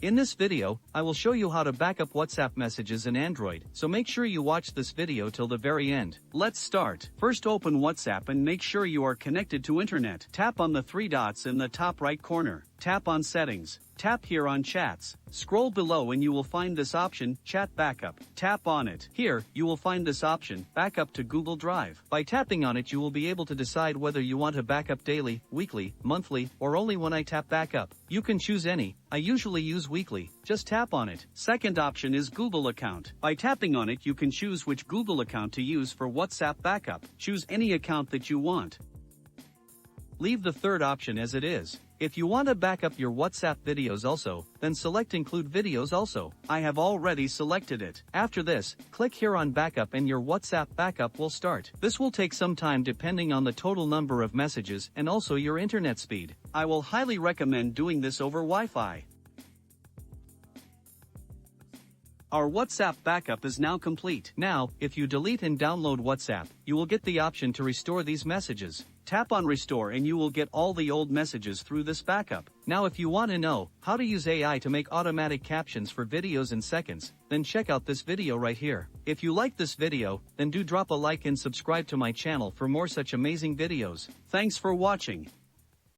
In this video, I will show you how to backup WhatsApp messages in Android, so make sure you watch this video till the very end. Let's start. First open WhatsApp and make sure you are connected to internet. Tap on the three dots in the top right corner. Tap on Settings. Tap here on Chats. Scroll below and you will find this option, Chat Backup. Tap on it. Here, you will find this option, Backup to Google Drive. By tapping on it you will be able to decide whether you want to backup daily, weekly, monthly, or only when I tap Backup. You can choose any. I usually use weekly. Just tap on it. Second option is Google account. By tapping on it you can choose which Google account to use for WhatsApp backup. Choose any account that you want. Leave the third option as it is. If you want to backup your WhatsApp videos also, then select Include Videos also. I have already selected it. After this, click here on Backup and your WhatsApp backup will start. This will take some time depending on the total number of messages and also your internet speed. I will highly recommend doing this over Wi-Fi. Our WhatsApp backup is now complete. Now, if you delete and download WhatsApp, you will get the option to restore these messages. Tap on Restore and you will get all the old messages through this backup. Now if you want to know how to use AI to make automatic captions for videos in seconds, then check out this video right here. If you like this video, then do drop a like and subscribe to my channel for more such amazing videos. Thanks for watching.